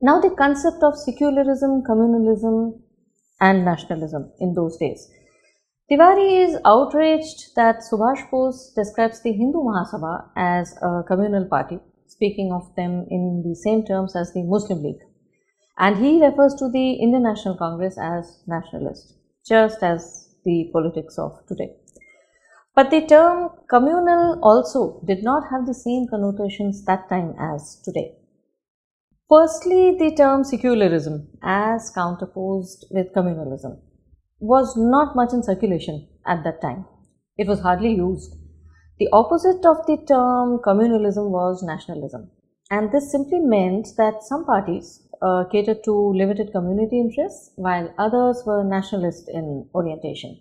Now, the concept of secularism, communalism, and nationalism in those days. Tiwari is outraged that Subhash Bose describes the Hindu Mahasabha as a communal party, speaking of them in the same terms as the Muslim League. And he refers to the Indian National Congress as nationalist, just as the politics of today. But the term communal also did not have the same connotations that time as today. Firstly, the term secularism, as counterposed with communalism, was not much in circulation at that time. It was hardly used. The opposite of the term communalism was nationalism, and this simply meant that some parties catered to limited community interests while others were nationalist in orientation.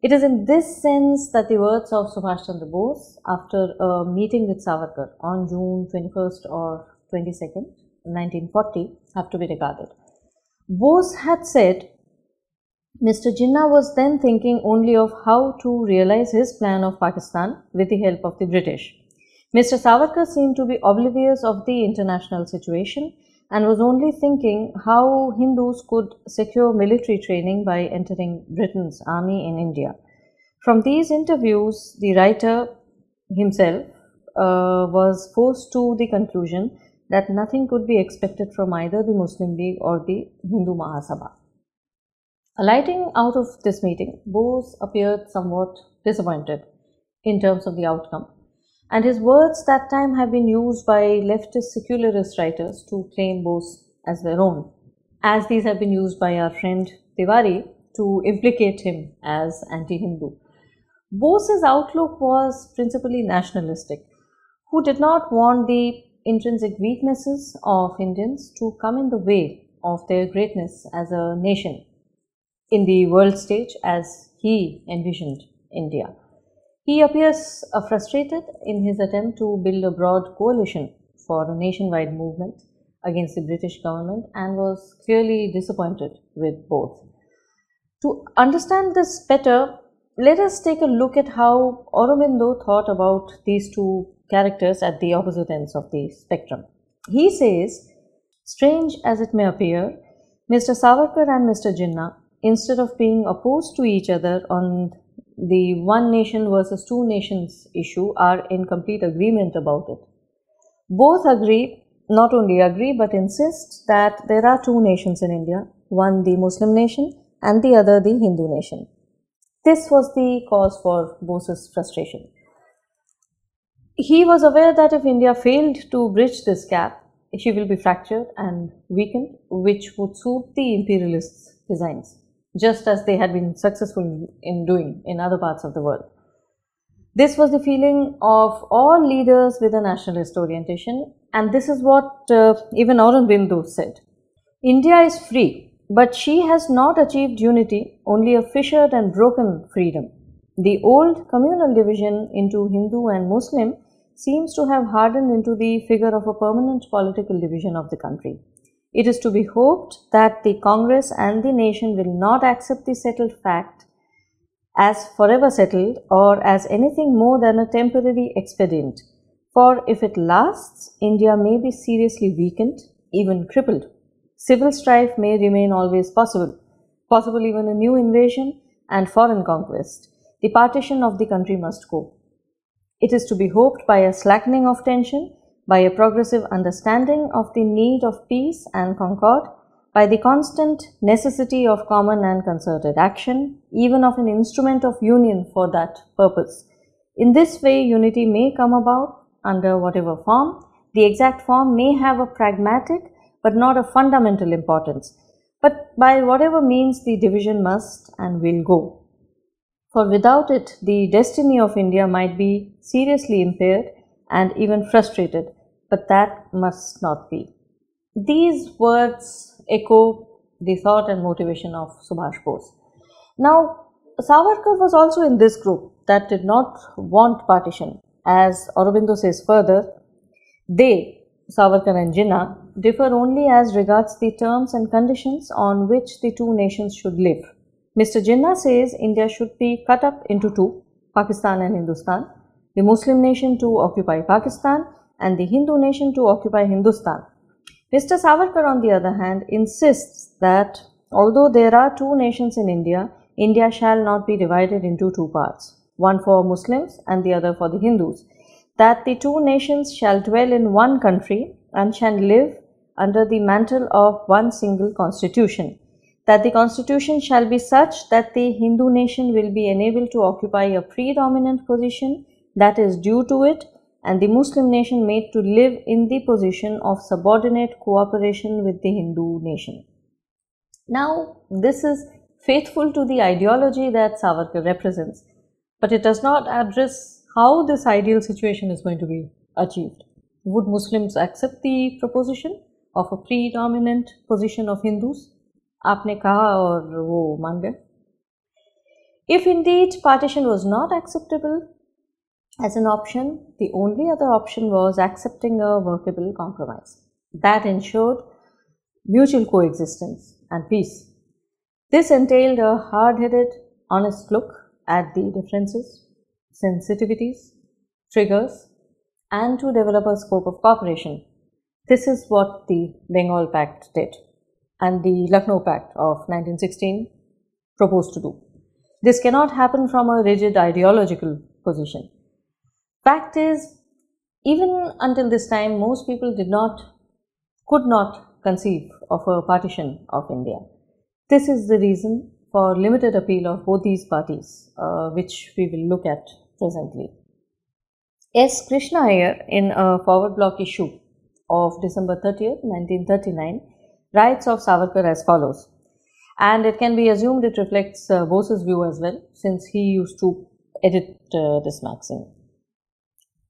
It is in this sense that the words of Subhash Chandra Bose after a meeting with Savarkar on June 21st or 22nd, 1940 have to be regarded. Bose had said, Mr. Jinnah was then thinking only of how to realize his plan of Pakistan with the help of the British. Mr. Savarkar seemed to be oblivious of the international situation and was only thinking how Hindus could secure military training by entering Britain's army in India. From these interviews, the writer himself was forced to the conclusion that nothing could be expected from either the Muslim League or the Hindu Mahasabha. Alighting out of this meeting, Bose appeared somewhat disappointed in terms of the outcome, and his words that time have been used by leftist secularist writers to claim Bose as their own, as these have been used by our friend Tiwari to implicate him as anti-Hindu. Bose's outlook was principally nationalistic, who did not want the intrinsic weaknesses of Indians to come in the way of their greatness as a nation in the world stage as he envisioned India. He appears frustrated in his attempt to build a broad coalition for a nationwide movement against the British government and was clearly disappointed with both. To understand this better, let us take a look at how Aurobindo thought about these two characters at the opposite ends of the spectrum. He says, strange as it may appear, Mr. Savarkar and Mr. Jinnah, instead of being opposed to each other on the one nation versus two nations issue, are in complete agreement about it. Both agree, not only agree, but insist that there are two nations in India, one the Muslim nation and the other the Hindu nation. This was the cause for Bose's frustration. He was aware that if India failed to bridge this gap, she will be fractured and weakened, which would suit the imperialists' designs, just as they had been successful in doing in other parts of the world. This was the feeling of all leaders with a nationalist orientation, and this is what even Aurobindo said. India is free, but she has not achieved unity, only a fissured and broken freedom. The old communal division into Hindu and Muslim seems to have hardened into the figure of a permanent political division of the country. It is to be hoped that the Congress and the nation will not accept the settled fact as forever settled or as anything more than a temporary expedient. For if it lasts, India may be seriously weakened, even crippled. Civil strife may remain always possible even a new invasion and foreign conquest. The partition of the country must go. It is to be hoped by a slackening of tension, by a progressive understanding of the need of peace and concord, by the constant necessity of common and concerted action, even of an instrument of union for that purpose. In this way, unity may come about under whatever form. The exact form may have a pragmatic but not a fundamental importance. But by whatever means, the division must and will go. For without it, the destiny of India might be seriously impaired and even frustrated, but that must not be. These words echo the thought and motivation of Subhash Bose. Now, Savarkar was also in this group that did not want partition. As Aurobindo says further, they, Savarkar and Jinnah, differ only as regards the terms and conditions on which the two nations should live. Mr. Jinnah says India should be cut up into two, Pakistan and Hindustan, the Muslim nation to occupy Pakistan and the Hindu nation to occupy Hindustan. Mr. Savarkar, on the other hand, insists that although there are two nations in India, India shall not be divided into two parts, one for Muslims and the other for the Hindus, that the two nations shall dwell in one country and shall live under the mantle of one single constitution, that the constitution shall be such that the Hindu nation will be enabled to occupy a predominant position that is due to it, and the Muslim nation made to live in the position of subordinate cooperation with the Hindu nation. Now, this is faithful to the ideology that Savarkar represents, but it does not address how this ideal situation is going to be achieved. Would Muslims accept the proposition of a predominant position of Hindus? आपने कहा और वो मान गए. If indeed partition was not acceptable as an option, the only other option was accepting a workable compromise that ensured mutual coexistence and peace. This entailed a hard-headed, honest look at the differences, sensitivities, triggers, and to develop a scope of cooperation. This is what the Bengal Pact did, and the Lucknow Pact of 1916 proposed to do. This cannot happen from a rigid ideological position. Fact is, even until this time, most people could not conceive of a partition of India. This is the reason for limited appeal of both these parties, which we will look at presently. S. Krishna Iyer, in a forward block issue of December 30th, 1939, writes of Savarkar as follows, and it can be assumed it reflects Bose's view as well, since he used to edit this maxim.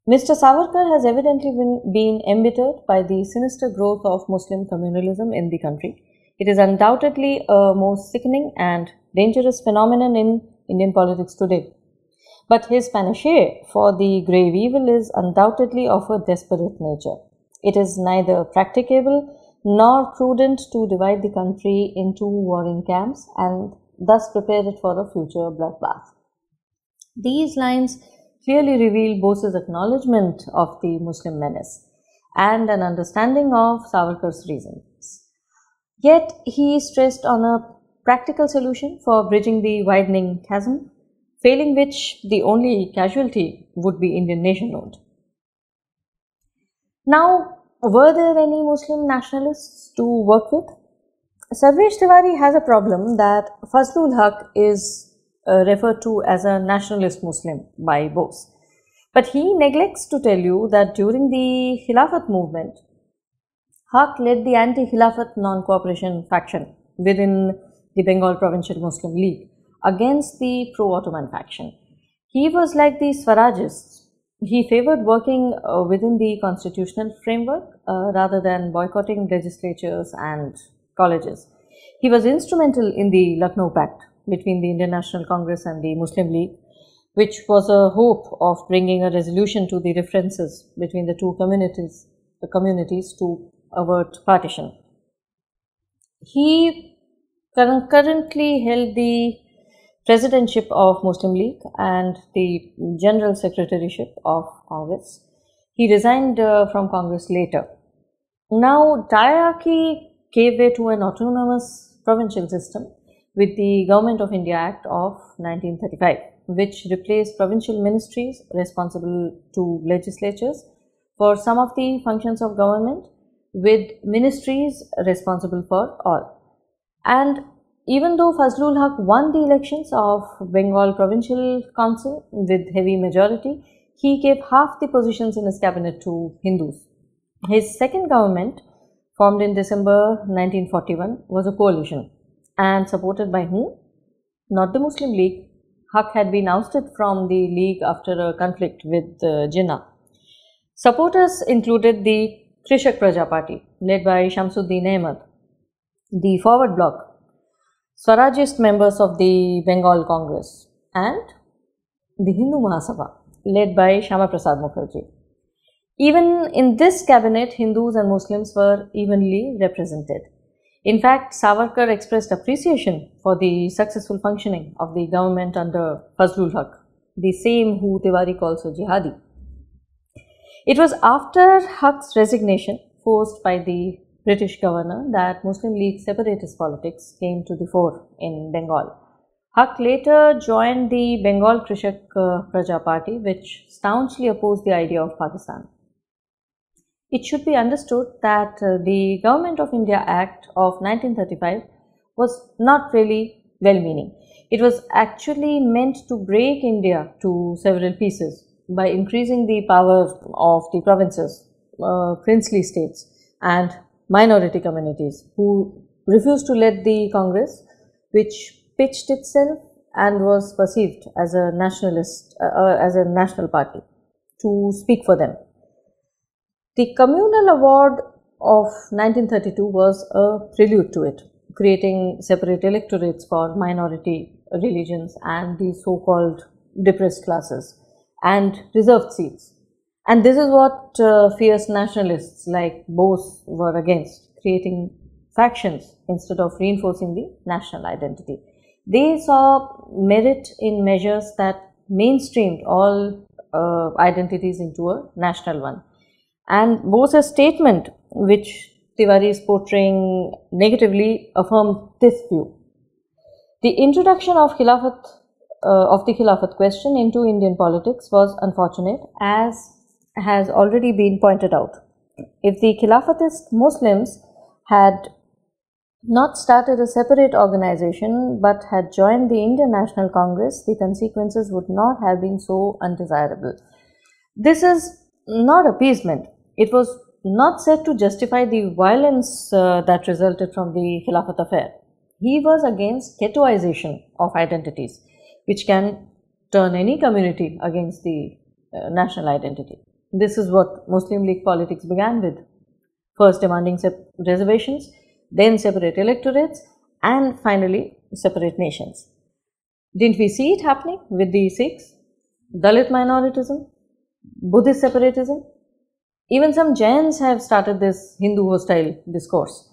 Mr. Savarkar has evidently been embittered by the sinister growth of Muslim communalism in the country. It is undoubtedly a most sickening and dangerous phenomenon in Indian politics today. But his panacea for the grave evil is undoubtedly of a desperate nature. It is neither practicable nor prudent to divide the country into warring camps and thus prepare it for a future bloodbath. These lines clearly reveal Bose's acknowledgement of the Muslim menace and an understanding of Savarkar's reasons. Yet he stressed on a practical solution for bridging the widening chasm, failing which the only casualty would be Indian nation-owned. Now, were there any Muslim nationalists to work with? Sarvesh Tiwari has a problem that Fazlul Haq is referred to as a nationalist Muslim by Bose. But he neglects to tell you that during the Khilafat movement, Haq led the anti-Khilafat non-cooperation faction within the Bengal Provincial Muslim League against the pro-Ottoman faction. He was like the Swarajists. He favored working within the constitutional framework rather than boycotting legislatures and colleges. He was instrumental in the Lucknow Pact between the Indian National Congress and the Muslim League, which was a hope of bringing a resolution to the differences between the two communities to avert partition. He concurrently held the presidentship of Muslim League and the general secretaryship of Congress. He resigned from Congress later. Now, diarchy gave way to an autonomous provincial system with the Government of India Act of 1935, which replaced provincial ministries responsible to legislatures for some of the functions of government with ministries responsible for all. And even though Fazlul Haq won the elections of Bengal Provincial Council with heavy majority, he gave half the positions in his cabinet to Hindus. His second government, formed in December 1941, was a coalition and supported by whom? Not the Muslim League. Haq had been ousted from the league after a conflict with Jinnah. Supporters included the Krishak Praja Party, led by Shamsuddin Ahmad, the Forward Bloc, Swarajist members of the Bengal Congress, and the Hindu Mahasabha, led by Shama Prasad Mukherjee. Even in this cabinet, Hindus and Muslims were evenly represented. In fact, Savarkar expressed appreciation for the successful functioning of the government under Fazlul Haq, the same who Tiwari calls a jihadi. It was after Haq's resignation, forced by the British governor that Muslim League separatist politics came to the fore in Bengal. Haq later joined the Bengal Krishak Praja Party, which staunchly opposed the idea of Pakistan. It should be understood that the Government of India Act of 1935 was not really well-meaning. It was actually meant to break India to several pieces by increasing the power of the provinces, princely states, and minority communities who refused to let the Congress, which pitched itself and was perceived as a national party, to speak for them. The Communal Award of 1932 was a prelude to it, creating separate electorates for minority religions and the so-called depressed classes and reserved seats. And this is what fierce nationalists like Bose were against, creating factions instead of reinforcing the national identity. They saw merit in measures that mainstreamed all identities into a national one. And Bose's statement, which Tiwari is portraying negatively, affirmed this view. The introduction of the Khilafat question into Indian politics was unfortunate, as has already been pointed out. If the Khilafatist Muslims had not started a separate organization but had joined the Indian National Congress, the consequences would not have been so undesirable. This is not appeasement. It was not said to justify the violence that resulted from the Khilafat affair. He was against ghettoization of identities, which can turn any community against the national identity. This is what Muslim League politics began with, first demanding reservations, then separate electorates, and finally separate nations. Didn't we see it happening with the Sikhs, Dalit minoritism, Buddhist separatism? Even some Jains have started this Hindu hostile discourse.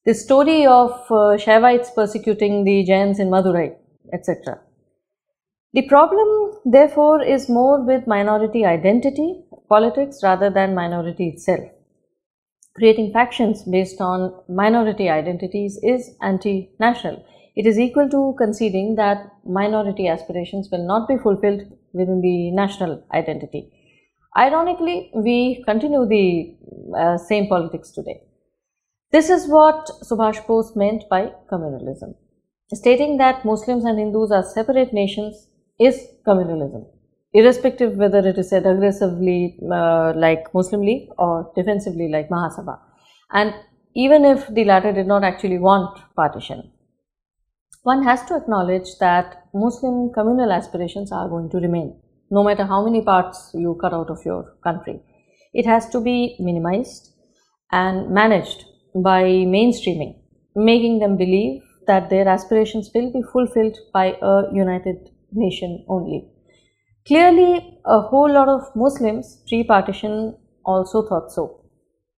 The story of Shaivites persecuting the Jains in Madurai, etc. The problem, therefore, is more with minority identity politics rather than minority itself. Creating factions based on minority identities is anti-national. It is equal to conceding that minority aspirations will not be fulfilled within the national identity. Ironically, we continue the same politics today. This is what Subhash Bose meant by communalism. Stating that Muslims and Hindus are separate nations is communalism, irrespective whether it is said aggressively like Muslim League or defensively like Mahasabha, and even if the latter did not actually want partition. One has to acknowledge that Muslim communal aspirations are going to remain, no matter how many parts you cut out of your country. It has to be minimized and managed by mainstreaming, making them believe that their aspirations will be fulfilled by a united nation only. Clearly, a whole lot of Muslims pre-partition also thought so.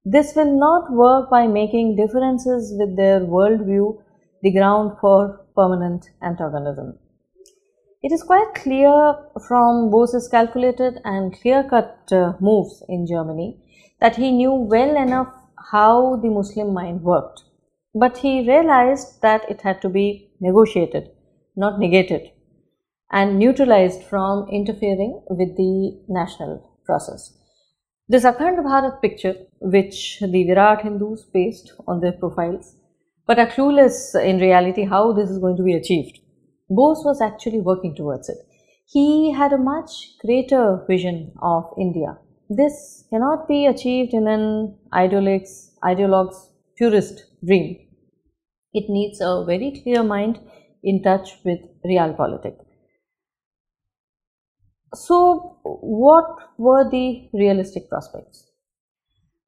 This will not work by making differences with their worldview the ground for permanent antagonism. It is quite clear from Bose's calculated and clear-cut moves in Germany that he knew well enough how the Muslim mind worked. But he realized that it had to be negotiated, not negated, and neutralized from interfering with the national process. This Akhand Bharat picture, which the Virat Hindus paste on their profiles, but are clueless in reality how this is going to be achieved. Bose was actually working towards it. He had a much greater vision of India. This cannot be achieved in an ideologue's purist dream. It needs a very clear mind in touch with realpolitik. So, what were the realistic prospects?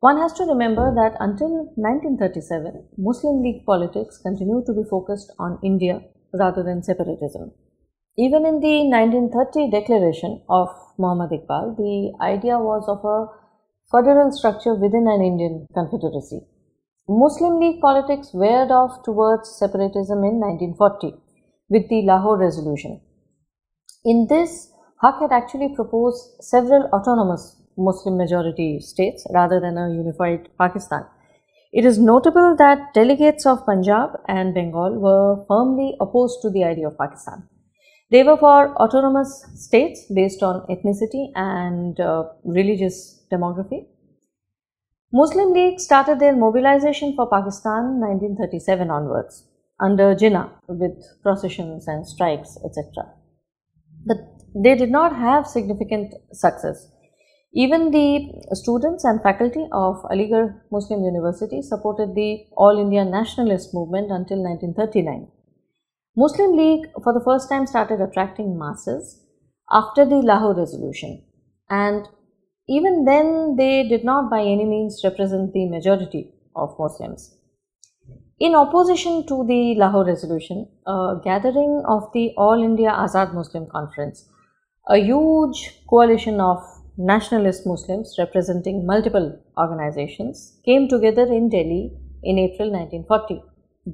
One has to remember that until 1937, Muslim League politics continued to be focused on India rather than separatism. Even in the 1930 declaration of Muhammad Iqbal, the idea was of a federal structure within an Indian confederacy. Muslim League politics veered off towards separatism in 1940 with the Lahore Resolution. In this, Haq had actually proposed several autonomous Muslim majority states rather than a unified Pakistan. It is notable that delegates of Punjab and Bengal were firmly opposed to the idea of Pakistan. They were for autonomous states based on ethnicity and religious demography. Muslim League started their mobilization for Pakistan 1937 onwards under Jinnah with processions and strikes, etc. But they did not have significant success. Even the students and faculty of Aligarh Muslim University supported the All India Nationalist movement until 1939. Muslim League for the first time started attracting masses after the Lahore Resolution, and even then they did not by any means represent the majority of Muslims. In opposition to the Lahore Resolution, a gathering of the All India Azad Muslim Conference, a huge coalition of nationalist Muslims representing multiple organizations, came together in Delhi in April 1940,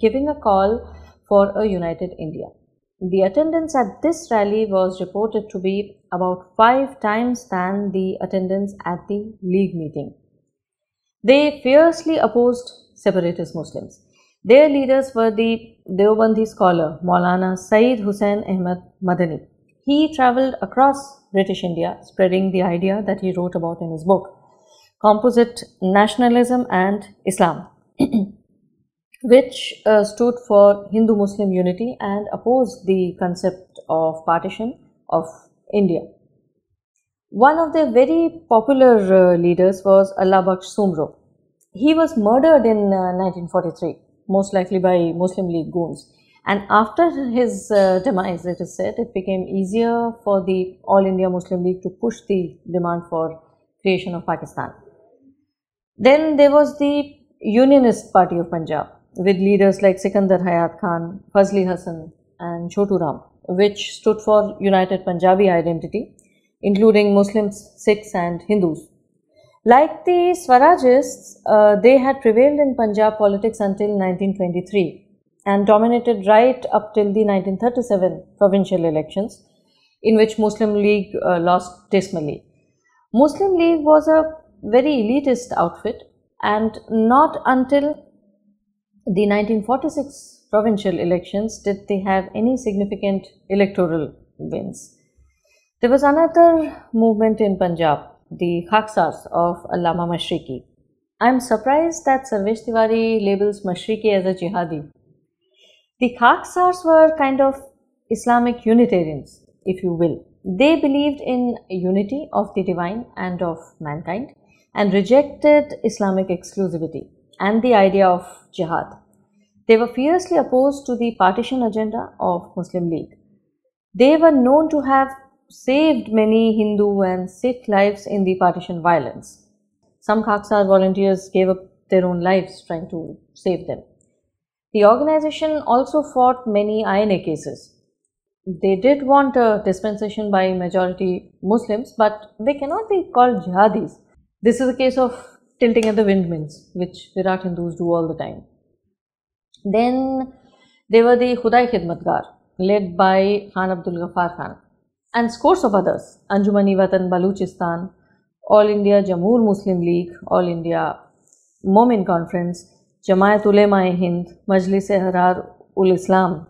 giving a call for a united India. The attendance at this rally was reported to be about 5 times than the attendance at the League meeting. They fiercely opposed separatist Muslims. Their leaders were the Deobandi scholar Maulana Sayyid Hussain Ahmad Madani. He travelled across British India, spreading the idea that he wrote about in his book, Composite Nationalism and Islam, which stood for Hindu-Muslim unity and opposed the concept of partition of India. One of their very popular leaders was Allah Bakhsh Sumro. He was murdered in 1943, most likely by Muslim League goons. And after his demise, it is said, it became easier for the All India Muslim League to push the demand for creation of Pakistan. Then there was the Unionist Party of Punjab, with leaders like Sikandar Hayat Khan, Fazli Hassan and Chotu Ram, which stood for United Punjabi Identity, including Muslims, Sikhs and Hindus. Like the Swarajists, they had prevailed in Punjab politics until 1923 and dominated right up till the 1937 provincial elections, in which Muslim League lost dismally. Muslim League was a very elitist outfit, and not until the 1946 provincial elections did they have any significant electoral wins. There was another movement in Punjab, the Khaksars of Allama Mashriqi. I am surprised that Sarvesh Tiwari labels Mashriqi as a jihadi. The Khaksars were kind of Islamic Unitarians, if you will. They believed in unity of the divine and of mankind and rejected Islamic exclusivity and the idea of jihad. They were fiercely opposed to the partition agenda of Muslim League. They were known to have saved many Hindu and Sikh lives in the partition violence. Some Khaksar volunteers gave up their own lives trying to save them. The organization also fought many INA cases. They did want a dispensation by majority Muslims, but they cannot be called jihadis. This is a case of tilting at the windmills, which Virat Hindus do all the time. Then there were the Khudai Khidmatgar, led by Khan Abdul Ghaffar Khan, and scores of others, Anjumani Watan Baluchistan, All India Jamhoor Muslim League, All India Momin Conference, Jamaat Ulema-e-Hind, Majlis-e-Ahrar ul-Islam,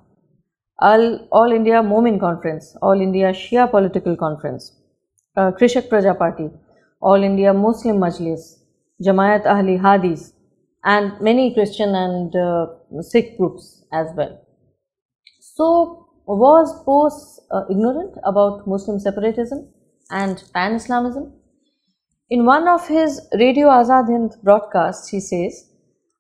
All India Momin Conference, All India Shia Political Conference, Krishak Praja Party, All India Muslim Majlis, Jamaat Ahli Hadith, and many Christian and Sikh groups as well. So, was Bose ignorant about Muslim separatism and pan-Islamism? In one of his Radio Azad Hind broadcasts, he says,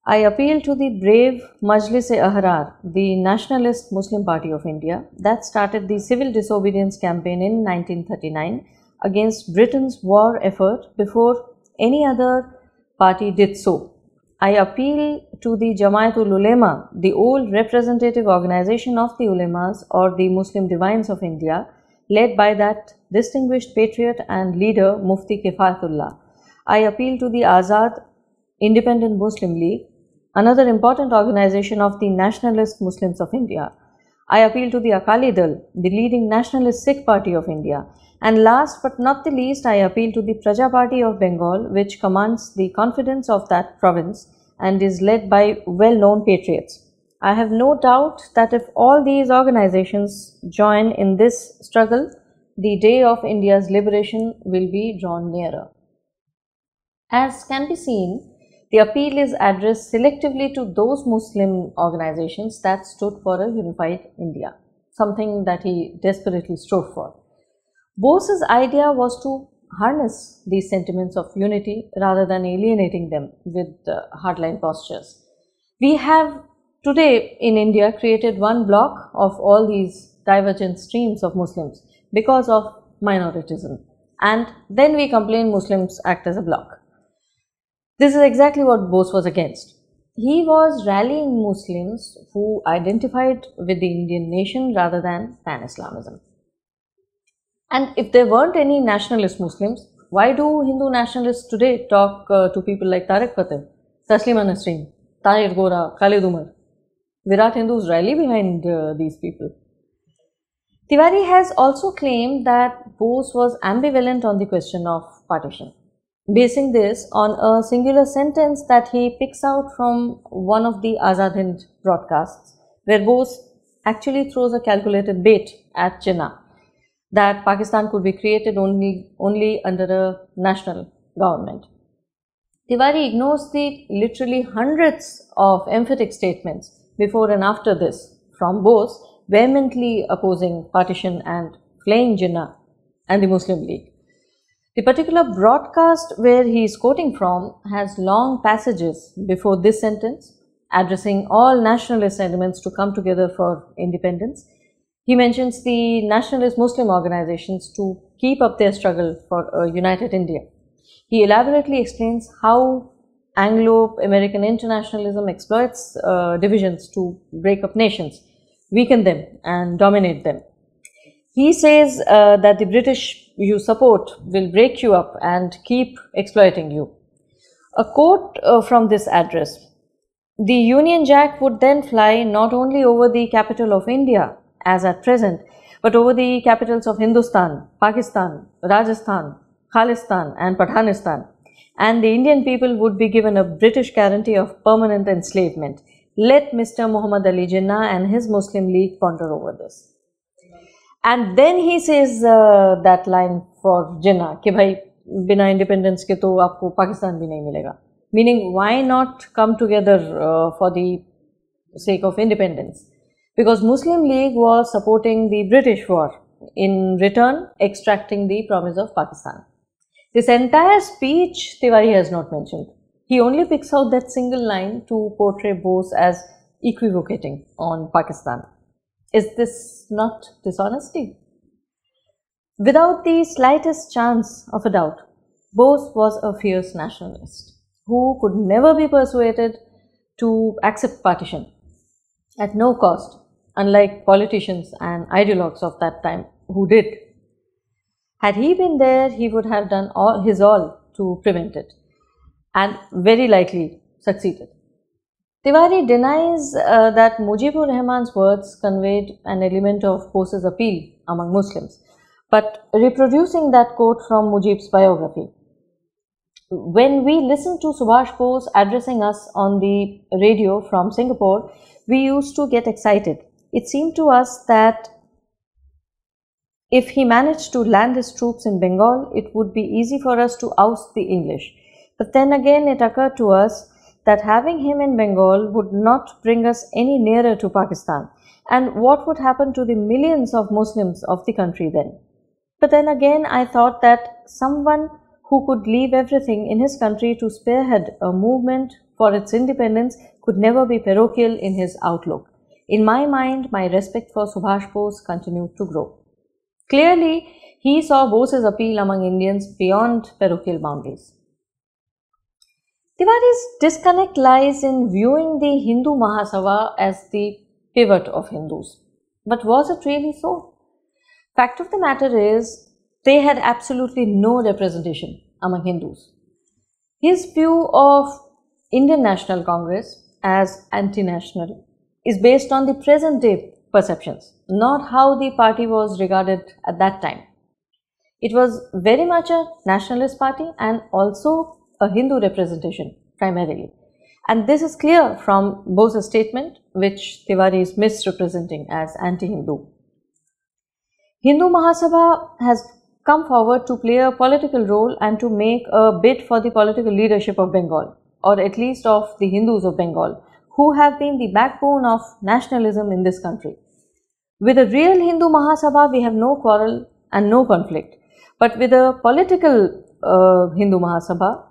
I appeal to the brave Majlis-e-Ahrar, the nationalist Muslim Party of India, that started the civil disobedience campaign in 1939 against Britain's war effort before any other party did so. I appeal to the Jamaat-ul Ulema, the old representative organization of the ulemas or the Muslim divines of India, led by that distinguished patriot and leader Mufti Kifayatullah. I appeal to the Azad Independent Muslim League, another important organization of the nationalist Muslims of India. I appeal to the Akali Dal, the leading nationalist Sikh party of India. And last but not the least, I appeal to the Praja Party of Bengal, which commands the confidence of that province and is led by well-known patriots. I have no doubt that if all these organizations join in this struggle, the day of India's liberation will be drawn nearer. As can be seen, the appeal is addressed selectively to those Muslim organizations that stood for a unified India, something that he desperately strove for. Bose's idea was to harness these sentiments of unity rather than alienating them with hardline postures. We have today in India created one block of all these divergent streams of Muslims because of minoritism, and then we complain Muslims act as a block. This is exactly what Bose was against. He was rallying Muslims who identified with the Indian nation rather than Pan-Islamism. And if there weren't any nationalist Muslims, why do Hindu nationalists today talk to people like Tariq Fateh, Taslima Nasreen, Tahir Gora, Khalid Umar? Virat Hindus rally behind these people. Tiwari has also claimed that Bose was ambivalent on the question of partition, basing this on a singular sentence that he picks out from one of the Azad Hind broadcasts, where Bose actually throws a calculated bait at Jinnah that Pakistan could be created only under a national government. Tiwari ignores the literally hundreds of emphatic statements before and after this from Bose vehemently opposing partition and flaying Jinnah and the Muslim League. The particular broadcast where he is quoting from has long passages before this sentence addressing all nationalist elements to come together for independence. He mentions the nationalist Muslim organizations to keep up their struggle for a united India. He elaborately explains how Anglo-American internationalism exploits divisions to break up nations, weaken them and dominate them. He says that the British you support will break you up and keep exploiting you. A quote from this address: "The Union Jack would then fly not only over the capital of India, as at present, but over the capitals of Hindustan, Pakistan, Rajasthan, Khalistan and Pathanistan, and the Indian people would be given a British guarantee of permanent enslavement. Let Mr. Muhammad Ali Jinnah and his Muslim League ponder over this." And then he says that line for Jinnah कि भाई बिना independence के तो आपको पाकिस्तान भी नहीं मिलेगा. Meaning, why not come together for the sake of independence? Because Muslim League was supporting the British war, in return extracting the promise of Pakistan. This entire speech Tiwari has not mentioned. He only picks out that single line to portray Bose as equivocating on Pakistan. Is this not dishonesty? Without the slightest chance of a doubt, Bose was a fierce nationalist who could never be persuaded to accept partition at no cost, unlike politicians and ideologues of that time who did. Had he been there, he would have done his all to prevent it, and very likely succeeded. Tiwari denies that Mujibur Rahman's words conveyed an element of Bose's appeal among Muslims, but reproducing that quote from Mujib's biography. When we listened to Subhash Bose addressing us on the radio from Singapore, we used to get excited. It seemed to us that if he managed to land his troops in Bengal, it would be easy for us to oust the English. But then again, it occurred to us that having him in Bengal would not bring us any nearer to Pakistan. And what would happen to the millions of Muslims of the country then? But then again, I thought that someone who could leave everything in his country to spearhead a movement for its independence could never be parochial in his outlook. In my mind, my respect for Subhash Bose continued to grow. Clearly, he saw Bose's appeal among Indians beyond parochial boundaries. Tiwari's disconnect lies in viewing the Hindu Mahasabha as the pivot of Hindus. But was it really so? Fact of the matter is, they had absolutely no representation among Hindus. His view of Indian National Congress as anti-national is based on the present day perceptions, not how the party was regarded at that time. It was very much a nationalist party and also a Hindu representation primarily. And this is clear from Bose's statement, which Tiwari is misrepresenting as anti-Hindu. Hindu Mahasabha has come forward to play a political role and to make a bid for the political leadership of Bengal, or at least of the Hindus of Bengal, who have been the backbone of nationalism in this country. With a real Hindu Mahasabha, we have no quarrel and no conflict. But with a political Hindu Mahasabha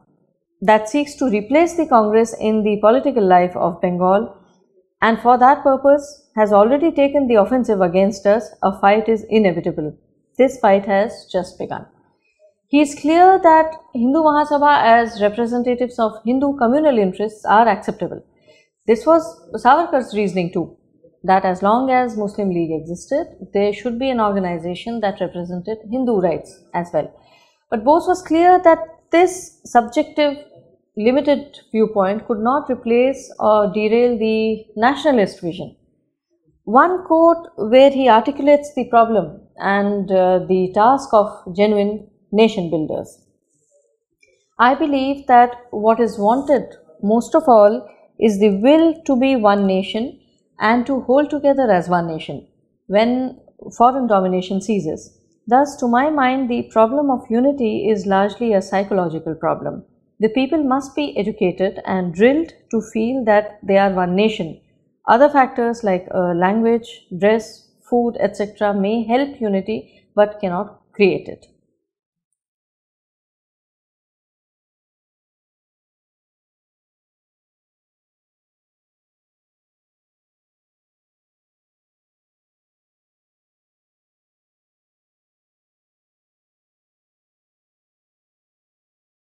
that seeks to replace the Congress in the political life of Bengal, and for that purpose has already taken the offensive against us, a fight is inevitable. This fight has just begun. He is clear that Hindu Mahasabha as representatives of Hindu communal interests are acceptable. This was Savarkar's reasoning too, that as long as Muslim League existed, there should be an organization that represented Hindu rights as well. But Bose was clear that this subjective, limited viewpoint could not replace or derail the nationalist vision. One quote where he articulates the problem and the task of genuine nation builders. I believe that what is wanted most of all is the will to be one nation and to hold together as one nation when foreign domination ceases. Thus, to my mind, the problem of unity is largely a psychological problem. The people must be educated and drilled to feel that they are one nation. Other factors like language, dress, food, etc. may help unity but cannot create it.